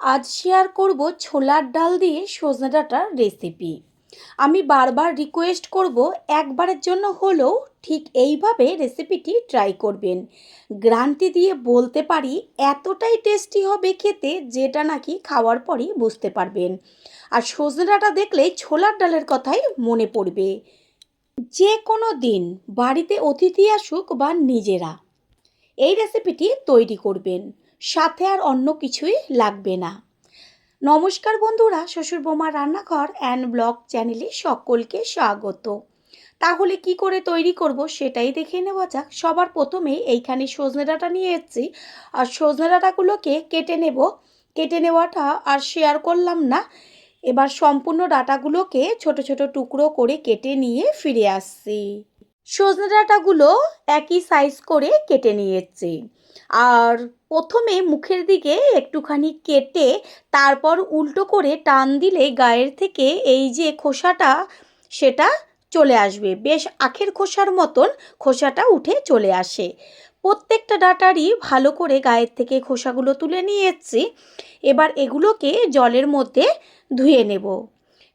আজ শেয়ার করব ছোলার ডাল দিয়ে সজনে ডাঁটার রেসিপি। আমি বারবার রিকোয়েস্ট করব একবারের জন্য হলেও ঠিক এইভাবে রেসিপিটি ট্রাই করবেন। গ্যারান্টি দিয়ে বলতে পারি এতটাই টেস্টি হবে খেতে, যেটা নাকি খাওয়ার পরই বুঝতে পারবেন। আর সজনে ডাঁটা দেখলেই ছোলার ডালের কথাই মনে পড়বে। যে কোনো দিন বাড়িতে অতিথি আসুক বা নিজেরা এই রেসিপিটি তৈরি করবেন, সাথে আর অন্য কিছুই লাগবে না। নমস্কার বন্ধুরা, শ্বশুর বৌমার রান্নাঘর অ্যান্ড ব্লগ চ্যানেলে সকলকে স্বাগত। তাহলে কি করে তৈরি করব সেটাই দেখে নেওয়া যাক। সবার প্রথমে এইখানে সজনে ডাঁটা নিয়ে এসেছি, আর সজনে ডাঁটাগুলোকে কেটে নেব। কেটে নেওয়াটা আর শেয়ার করলাম না। এবার সম্পূর্ণ ডাঁটাগুলোকে ছোট ছোট টুকরো করে কেটে নিয়ে ফিরে আসছি। সজনে ডাঁটাগুলো একই সাইজ করে কেটে নিয়েছি। আর প্রথমে মুখের দিকে একটুখানি কেটে তারপর উল্টো করে টান দিলে গায়ের থেকে এই যে খোসাটা সেটা চলে আসবে। বেশ আখের খোসার মতন খোসাটা উঠে চলে আসে। প্রত্যেকটা ডাঁটারই ভালো করে গায়ের থেকে খোসাগুলো তুলে নিয়েছি। এবার এগুলোকে জলের মধ্যে ধুয়ে নেব।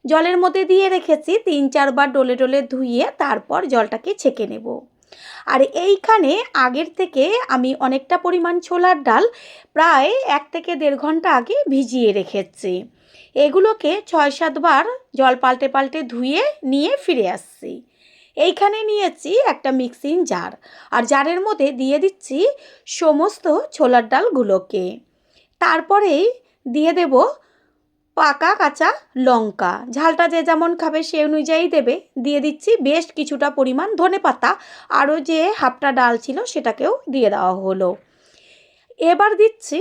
জলের মধ্যে দিয়ে রেখেছি, 3-4 বার ডলে ডলে ধুইয়ে তারপর জলটাকে ছেঁকে নেব। আর এইখানে আগের থেকে আমি অনেকটা পরিমাণ ছোলার ডাল প্রায় 1 থেকে 1.5 ঘন্টা আগে ভিজিয়ে রেখেছি। এগুলোকে 6-7 বার জল পাল্টে পাল্টে ধুয়ে নিয়ে ফিরে আসছি। এইখানে নিয়েছি একটা মিক্সিং জার, আর জারের মধ্যে দিয়ে দিচ্ছি সমস্ত ছোলার ডালগুলোকে। তারপরেই দিয়ে দেব পাকা কাঁচা লঙ্কা, ঝালটা যে যেমন খাবে সে অনুযায়ী দেবে। দিয়ে দিচ্ছি বেশ কিছুটা পরিমাণ ধনেপাতা, আরও যে হাফটা ডাল ছিল সেটাকেও দিয়ে দেওয়া হলো। এবার দিচ্ছি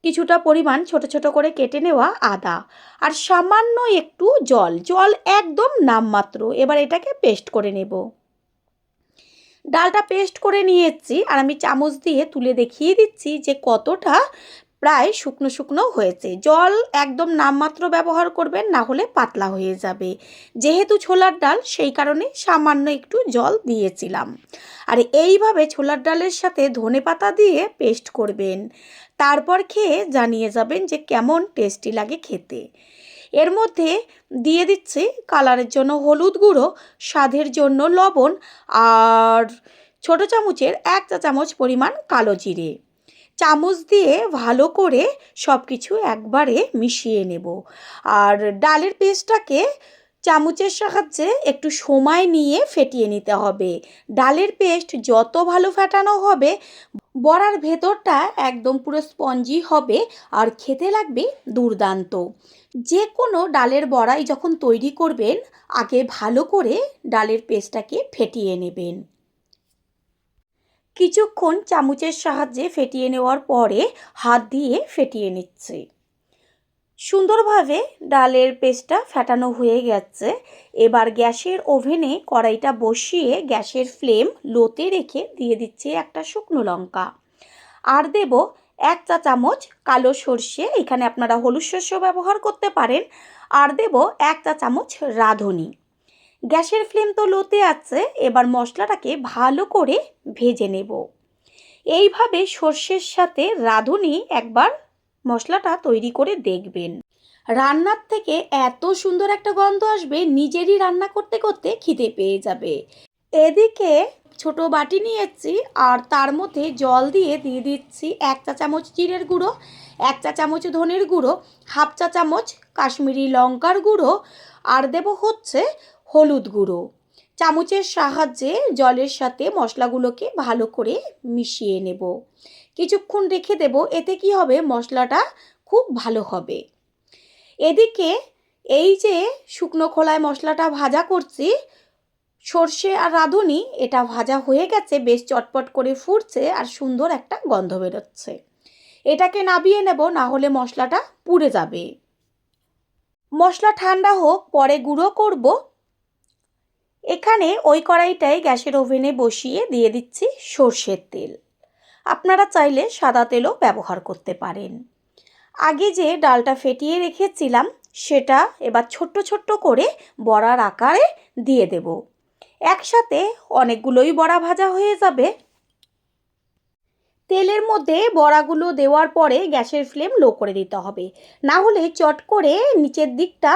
কিছুটা পরিমাণ ছোট ছোট করে কেটে নেওয়া আদা, আর সামান্য একটু জল, জল একদম নামমাত্র। এবার এটাকে পেস্ট করে নেব। ডালটা পেস্ট করে নিয়েছি, আর আমি চামচ দিয়ে তুলে দেখিয়ে দিচ্ছি যে কতটা প্রায় শুকনো শুকনো হয়েছে। জল একদম নামমাত্র ব্যবহার করবেন, না হলে পাতলা হয়ে যাবে। যেহেতু ছোলার ডাল সেই কারণে সামান্য একটু জল দিয়েছিলাম। আর এইভাবে ছোলার ডালের সাথে ধনেপাতা দিয়ে পেস্ট করবেন, তারপর খেয়ে জানিয়ে যাবেন যে কেমন টেস্টি লাগে খেতে। এর মধ্যে দিয়ে দিচ্ছি কালারের জন্য হলুদ গুঁড়ো, স্বাদের জন্য লবণ, আর ছোট চামচের 1 চা চামচ পরিমাণ কালো জিরে। চামচ দিয়ে ভালো করে সব কিছু একবারে মিশিয়ে নেব। আর ডালের পেস্টটাকে চামচের সাহায্যে একটু সময় নিয়ে ফেটিয়ে নিতে হবে। ডালের পেস্ট যত ভালো ফেটানো হবে, বড়ার ভেতরটা একদম পুরো স্পঞ্জি হবে আর খেতে লাগবে দুর্দান্ত। যে কোনো ডালের বড়াই যখন তৈরি করবেন, আগে ভালো করে ডালের পেস্টটাকে ফেটিয়ে নেবেন। কিছুক্ষণ চামচের সাহায্যে ফেটিয়ে নেওয়ার পরে হাত দিয়ে ফেটিয়ে নিচ্ছি। সুন্দরভাবে ডালের পেস্টটা ফেটানো হয়ে গেছে। এবার গ্যাসের ওভেনে কড়াইটা বসিয়ে গ্যাসের ফ্লেম লোতে রেখে দিয়ে দিচ্ছি একটা শুকনো লঙ্কা, আর দেব 1 চা চামচ কালো সর্ষে, এখানে আপনারা হলুদ সর্ষেও ব্যবহার করতে পারেন, আর দেব 1 চা চামচ রাঁধুনি। গ্যাসের ফ্লেম তো লোতে আছে। এবার মশলাটাকে ভালো করে ভেজে নেব। এইভাবে সর্ষের সাথে রাঁধুনি একবার মশলাটা তৈরি করে দেখবেন। রান্নার থেকে এত সুন্দর একটা গন্ধ আসবে, নিজেরই রান্না করতে করতে খিদে পেয়ে যাবে। এদিকে ছোট বাটি নিয়েছি, আর তার মধ্যে জল দিয়ে দিয়ে দিচ্ছি 1 চা চামচ জিরের গুঁড়ো, 1 চা চামচ ধনের গুঁড়ো, হাফ চা চামচ কাশ্মীরি লঙ্কার গুঁড়ো, আর দেব হচ্ছে হলুদ গুঁড়ো। চামচের সাহায্যে জলের সাথে মশলাগুলোকে ভালো করে মিশিয়ে নেব। কিছুক্ষণ রেখে দেব, এতে কি হবে মশলাটা খুব ভালো হবে। এদিকে এই যে শুকনো খোলায় মশলাটা ভাজা করছি, সর্ষে আর রাঁধুনি, এটা ভাজা হয়ে গেছে, বেশ চটপট করে ফুটছে আর সুন্দর একটা গন্ধ বেরোচ্ছে। এটাকে নাবিয়ে নেব, না হলে মশলাটা পুড়ে যাবে। মশলা ঠান্ডা হোক, পরে গুঁড়ো করব। এখানে ওই কড়াইটাই গ্যাসের ওভেনে বসিয়ে দিয়ে দিচ্ছি সর্ষের তেল। আপনারা চাইলে সাদা তেলও ব্যবহার করতে পারেন। আগে যে ডালটা ফেটিয়ে রেখেছিলাম সেটা এবার ছোট্ট ছোট্ট করে বড়ার আকারে দিয়ে দেব। একসাথে অনেকগুলোই বড়া ভাজা হয়ে যাবে। তেলের মধ্যে বড়াগুলো দেওয়ার পরে গ্যাসের ফ্লেম লো করে দিতে হবে, না হলে চট করে নিচের দিকটা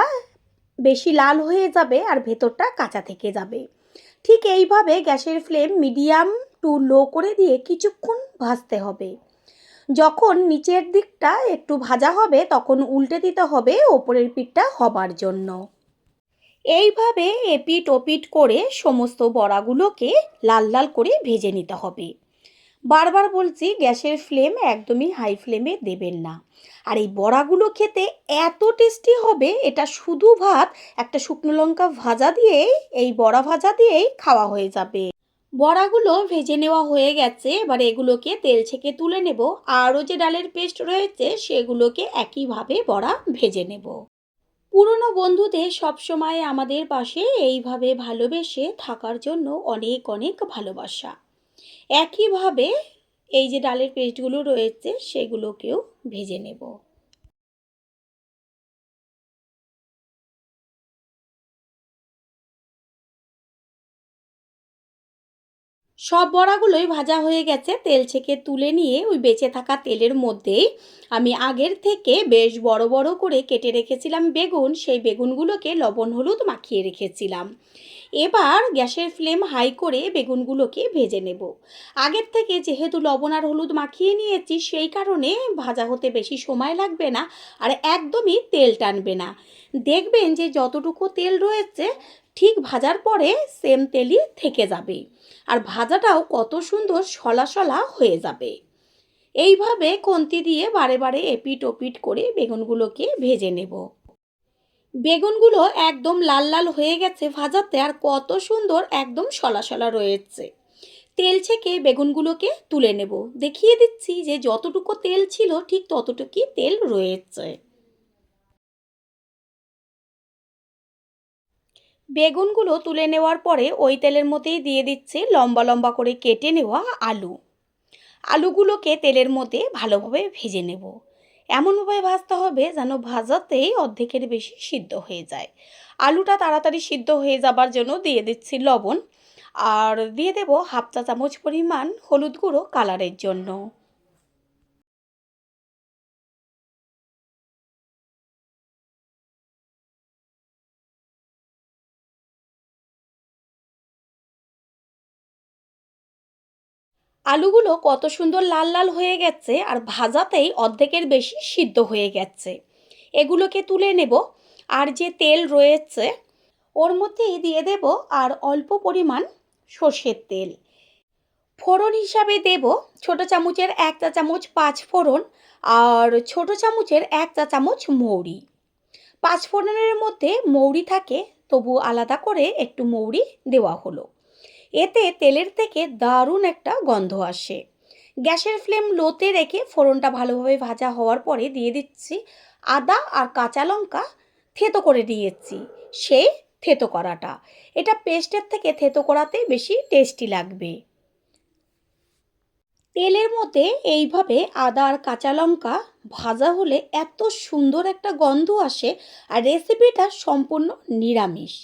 বেশি লাল হয়ে যাবে আর ভেতরটা কাঁচা থেকে যাবে। ঠিক এইভাবে গ্যাসের ফ্লেম মিডিয়াম টু লো করে দিয়ে কিছুক্ষণ ভাজতে হবে। যখন নিচের দিকটা একটু ভাজা হবে তখন উল্টে দিতে হবে ওপরের পিঠটা হবার জন্য। এইভাবে এপিট ওপিট করে সমস্ত বড়াগুলোকে লাল লাল করে ভেজে নিতে হবে। বারবার বলছি, গ্যাসের ফ্লেম একদমই হাই ফ্লেমে দেবেন না। আর এই বড়াগুলো খেতে এত টেস্টি হবে, এটা শুধু ভাত একটা শুকনো লঙ্কা ভাজা দিয়েই, এই বড়া ভাজা দিয়েই খাওয়া হয়ে যাবে। বড়াগুলো ভেজে নেওয়া হয়ে গেছে, এবার এগুলোকে তেল ছেঁকে তুলে নেব। আরও যে ডালের পেস্ট রয়েছে সেগুলোকে একইভাবে বড়া ভেজে নেব। পুরনো বন্ধুদের সবসময় আমাদের পাশে এইভাবে ভালোবেসে থাকার জন্য অনেক অনেক ভালোবাসা। একইভাবে এই যে ডালের পেস্টগুলো রয়েছে সেগুলোকেও ভেজে নেব। সব বড়াগুলোই ভাজা হয়ে গেছে, তেল ছেঁকে তুলে নিয়ে ওই বেঁচে থাকা তেলের মধ্যেই আমি আগের থেকে বেশ বড় বড় করে কেটে রেখেছিলাম বেগুন, সেই বেগুনগুলোকে লবণ হলুদ মাখিয়ে রেখেছিলাম। এবার গ্যাসের ফ্লেম হাই করে বেগুনগুলোকে ভেজে নেব। আগের থেকে যেহেতু লবণ আর হলুদ মাখিয়ে নিয়েছি সেই কারণে ভাজা হতে বেশি সময় লাগবে না, আর একদমই তেল টানবে না। দেখবেন যে যতটুকু তেল রয়েছে ঠিক ভাজার পরে সেম তেলই থেকে যাবে, আর ভাজাটাও কত সুন্দর সলা সলা হয়ে যাবে। এইভাবে খুন্তি দিয়ে বারে বারে এপিট ওপিট করে বেগুনগুলোকে ভেজে নেব। বেগুনগুলো একদম লাল লাল হয়ে গেছে ভাজাতে, আর কত সুন্দর একদম সলা সলা রয়েছে। তেল ছেঁকে বেগুনগুলোকে তুলে নেব। দেখিয়ে দিচ্ছি যে যতটুকু তেল ছিল ঠিক ততটুকুই তেল রয়েছে। বেগুনগুলো তুলে নেওয়ার পরে ওই তেলের মধ্যেই দিয়ে দিচ্ছি লম্বা লম্বা করে কেটে নেওয়া আলু। আলুগুলোকে তেলের মধ্যে ভালোভাবে ভেজে নেব। এমনভাবে ভাজতে হবে যেন ভাজাতেই অর্ধেকের বেশি সিদ্ধ হয়ে যায়। আলুটা তাড়াতাড়ি সিদ্ধ হয়ে যাবার জন্য দিয়ে দিচ্ছি লবণ, আর দিয়ে দেব হাফ চা চামচ পরিমাণ হলুদ গুঁড়ো কালারের জন্য। আলুগুলো কত সুন্দর লাল লাল হয়ে গেছে, আর ভাজাতেই অর্ধেকের বেশি সিদ্ধ হয়ে গেছে। এগুলোকে তুলে নেব। আর যে তেল রয়েছে ওর মধ্যেই দিয়ে দেব আর অল্প পরিমাণ সর্ষের তেল। ফোড়ন হিসাবে দেব ছোটো চামচের 1 চা চামচ পাঁচ ফোড়ন, আর ছোটো চামচের 1 চা চামচ মৌরি। পাঁচ ফোড়নের মধ্যে মৌরি থাকে, তবু আলাদা করে একটু মৌরি দেওয়া হলো। এতে তেলের থেকে দারুণ একটা গন্ধ আসে। গ্যাসের ফ্লেম লোতে রেখে ফোড়নটা ভালোভাবে ভাজা হওয়ার পরে দিয়ে দিচ্ছি আদা আর কাঁচা লঙ্কা থেতো করে দিয়েছি, সেই থেতো করাটা। এটা পেস্টের থেকে থেতো করাতে বেশি টেস্টি লাগবে। তেলের মধ্যে এইভাবে আদা আর কাঁচা লঙ্কা ভাজা হলে এত সুন্দর একটা গন্ধ আসে। আর রেসিপিটা সম্পূর্ণ নিরামিষ।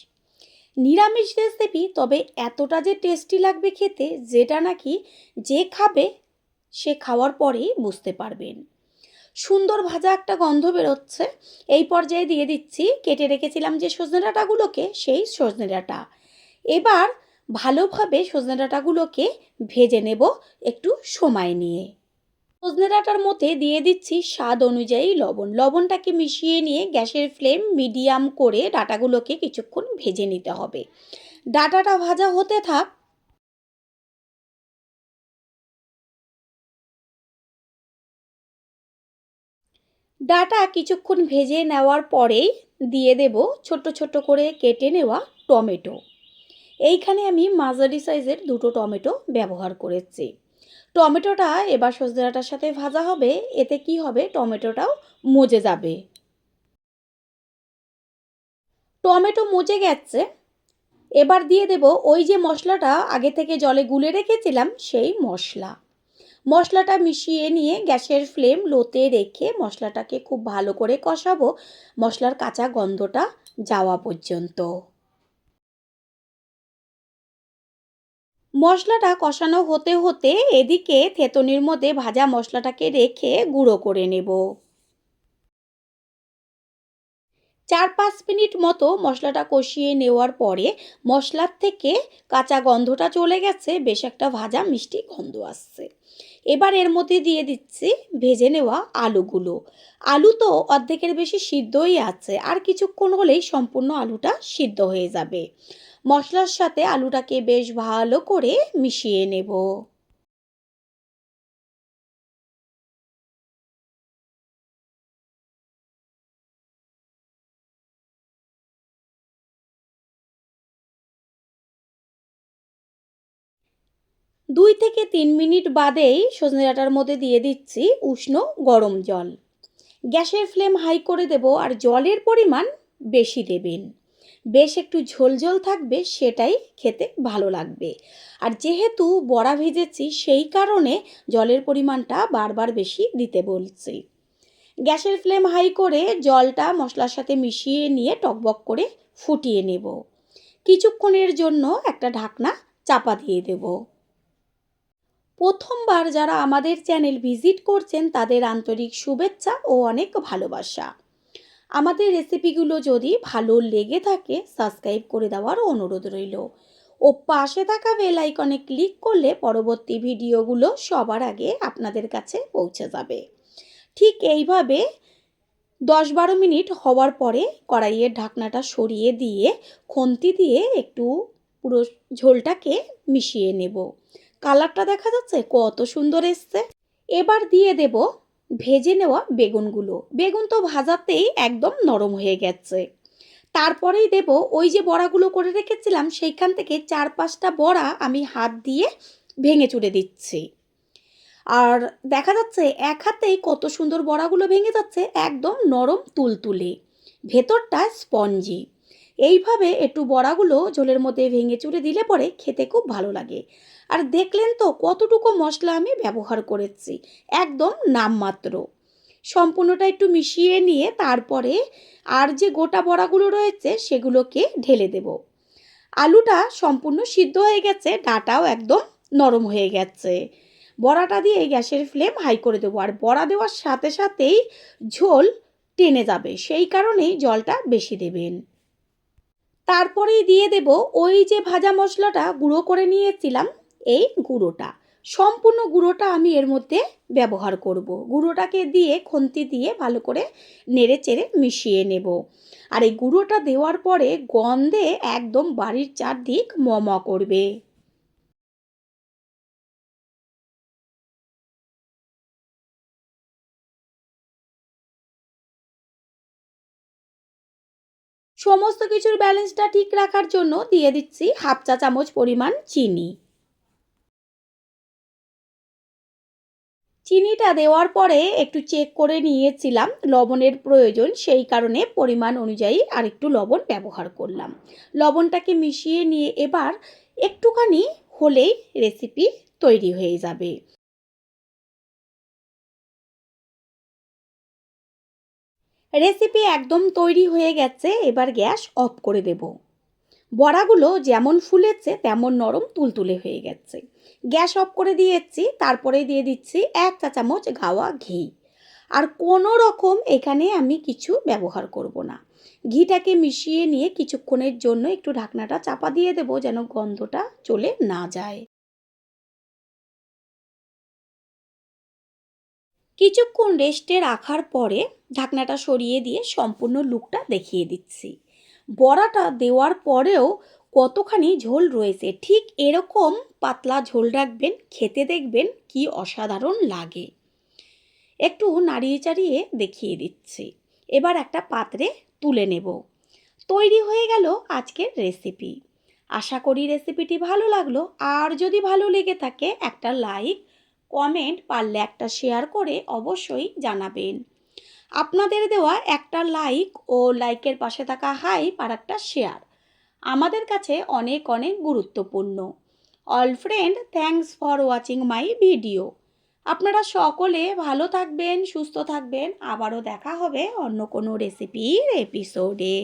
নিরামিষ রেসিপি, তবে এতটা যে টেস্টি লাগবে খেতে, যেটা নাকি যে খাবে সে খাওয়ার পরেই বুঝতে পারবেন। সুন্দর ভাজা একটা গন্ধ বেরোচ্ছে। এই পর্যায়ে দিয়ে দিচ্ছি কেটে রেখেছিলাম যে সজনে ডাঁটাগুলোকে, সেই সজনে ডাঁটা। এবার ভালোভাবে সজনে ডাঁটাগুলোকে ভেজে নেব একটু সময় নিয়ে। সজনে ডাঁটার মধ্যে দিয়ে দিচ্ছি স্বাদ অনুযায়ী লবণ। লবণটাকে মিশিয়ে নিয়ে গ্যাসের ফ্লেম মিডিয়াম করে ডাঁটাগুলোকে কিছুক্ষণ ভেজে নিতে হবে। ডাঁটাটা ভাজা হতে থাক। ডাঁটা কিছুক্ষণ ভেজে নেওয়ার পরেই দিয়ে দেব ছোট্ট ছোট্ট করে কেটে নেওয়া টমেটো। এইখানে আমি মাঝারি সাইজের দুটো টমেটো ব্যবহার করেছি। টমেটোটা এবার সজনে ডাঁটার সাথে ভাজা হবে, এতে কি হবে টমেটোটাও মজে যাবে। টমেটো মজে গেছে, এবার দিয়ে দেব ওই যে মশলাটা আগে থেকে জলে গুলে রেখেছিলাম সেই মশলা। মশলাটা মিশিয়ে নিয়ে গ্যাসের ফ্লেম লোতে রেখে মশলাটাকে খুব ভালো করে কষাবো, মশলার কাঁচা গন্ধটা যাওয়া পর্যন্ত। মশলাটা কষানো হতে হতে এদিকে থেতনির মধ্যে ভাজা মশলাটাকে রেখে গুঁড়ো করে নেব। 4-5 মিনিট মতো মশলাটা কষিয়ে নেওয়ার পরে মশলার থেকে কাঁচা গন্ধটা চলে গেছে, বেশ একটা ভাজা মিষ্টি গন্ধ আসছে। এবার এর মধ্যে দিয়ে দিচ্ছি ভেজে নেওয়া আলুগুলো। আলু তো অর্ধেকের বেশি সিদ্ধই আছে, আর কিছুক্ষণ হলেই সম্পূর্ণ আলুটা সিদ্ধ হয়ে যাবে। মশলার সাথে আলুটাকে বেশ ভালো করে মিশিয়ে নেব। 2 থেকে 3 মিনিট বাদেই সজনে ডাঁটার মধ্যে দিয়ে দিচ্ছি উষ্ণ গরম জল। গ্যাসের ফ্লেম হাই করে দেব, আর জলের পরিমাণ বেশি দেবেন। বেশ একটু ঝোল ঝোল থাকবে, সেটাই খেতে ভালো লাগবে। আর যেহেতু বড়া ভেজেছি সেই কারণে জলের পরিমাণটা বারবার বেশি দিতে বলছি। গ্যাসের ফ্লেম হাই করে জলটা মশলার সাথে মিশিয়ে নিয়ে টকবক করে ফুটিয়ে নেব। কিছুক্ষণের জন্য একটা ঢাকনা চাপা দিয়ে দেব। প্রথমবার যারা আমাদের চ্যানেল ভিজিট করছেন তাদের আন্তরিক শুভেচ্ছা ও অনেক ভালোবাসা। আমাদের রেসিপিগুলো যদি ভালো লেগে থাকে সাবস্ক্রাইব করে দেওয়ার অনুরোধ রইল, ও পাশে থাকা বেল আইকনে ক্লিক করলে পরবর্তী ভিডিওগুলো সবার আগে আপনাদের কাছে পৌঁছে যাবে। ঠিক এইভাবে 10-12 মিনিট হওয়ার পরে কড়াইয়ের ঢাকনাটা সরিয়ে দিয়ে খুন্তি দিয়ে একটু পুরো ঝোলটাকে মিশিয়ে নেব। কালারটা দেখা যাচ্ছে কত সুন্দর এসছে। এবার দিয়ে দেব ভেজে নেওয়া বেগুনগুলো। বেগুন তো ভাজাতেই একদম নরম হয়ে গেছে। তারপরেই দেব ওই যে বড়াগুলো করে রেখেছিলাম, সেইখান থেকে 4-5টা বড়া আমি হাত দিয়ে ভেঙে চুরে দিচ্ছি। আর দেখা যাচ্ছে এক হাতেই কত সুন্দর বড়াগুলো ভেঙে যাচ্ছে, একদম নরম তুলতুলে, ভেতরটা স্পঞ্জি। এইভাবে একটু বড়াগুলো ঝোলের মধ্যে ভেঙে চুরে দিলে পরে খেতে খুব ভালো লাগে। আর দেখলেন তো কতটুকু মশলা আমি ব্যবহার করেছি, একদম নামমাত্র। সম্পূর্ণটা একটু মিশিয়ে নিয়ে তারপরে আর যে গোটা বড়াগুলো রয়েছে সেগুলোকে ঢেলে দেব। আলুটা সম্পূর্ণ সিদ্ধ হয়ে গেছে, ডাঁটাও একদম নরম হয়ে গেছে। বড়াটা দিয়ে গ্যাসের ফ্লেম হাই করে দেবো, আর বড়া দেওয়ার সাথে সাথেই ঝোল টেনে যাবে, সেই কারণেই জলটা বেশি দেবেন। তারপরেই দিয়ে দেব ওই যে ভাজা মশলাটা গুঁড়ো করে নিয়েছিলাম, এই গুঁড়োটা, সম্পূর্ণ গুঁড়োটা আমি এর মধ্যে ব্যবহার করব। গুঁড়োটাকে দিয়ে খুন্তি দিয়ে ভালো করে নেড়ে চেড়ে মিশিয়ে নেব। আর এই গুঁড়োটা দেওয়ার পরে গন্ধে একদম বাড়ির চারদিক ম করবে। সমস্ত কিছুর ব্যালেন্সটা ঠিক রাখার জন্য দিয়ে দিচ্ছি হাফ চা চামচ পরিমাণ চিনি। চিনিটা দেওয়ার পরে একটু চেক করে নিয়েছিলাম লবণের প্রয়োজন, সেই কারণে পরিমাণ অনুযায়ী আর একটু লবণ ব্যবহার করলাম। লবণটাকে মিশিয়ে নিয়ে এবার একটুখানি হলেই রেসিপি তৈরি হয়ে যাবে। রেসিপি একদম তৈরি হয়ে গেছে, এবার গ্যাস অফ করে দেব। বড়াগুলো যেমন ফুলেছে তেমন নরম তুলতুলে হয়ে গেছে। গ্যাস অফ করে দিয়েছি, তারপরে দিয়ে দিচ্ছি 1 চা চামচ গাওয়া ঘি। আর কোনো রকম এখানে আমি কিছু ব্যবহার করব না। ঘিটাকে মিশিয়ে নিয়ে কিছুক্ষণের জন্য একটু ঢাকনাটা চাপা দিয়ে দেবো যেন গন্ধটা চলে না যায়। কিছুক্ষণ রেস্টে রাখার পরে ঢাকনাটা সরিয়ে দিয়ে সম্পূর্ণ লুকটা দেখিয়ে দিচ্ছি। বড়াটা দেওয়ার পরেও কতখানি ঝোল রয়েছে, ঠিক এরকম পাতলা ঝোল রাখবেন, খেতে দেখবেন কি অসাধারণ লাগে। একটু নাড়িয়ে চাড়িয়ে দেখিয়ে দিচ্ছি। এবার একটা পাত্রে তুলে নেব। তৈরি হয়ে গেল আজকের রেসিপি। আশা করি রেসিপিটি ভালো লাগলো, আর যদি ভালো লেগে থাকে একটা লাইক, কমেন্ট, পারলে একটা শেয়ার করে অবশ্যই জানাবেন। আপনাদের দেওয়া একটা লাইক ও লাইকের পাশে থাকা হাইপ আর একটা শেয়ার আমাদের কাছে অনেক অনেক গুরুত্বপূর্ণ। All friend, thanks for watching my video. আপনারা সকলে ভালো থাকবেন, সুস্থ থাকবেন। আবারও দেখা হবে অন্য কোনো রেসিপির এপিসোডে।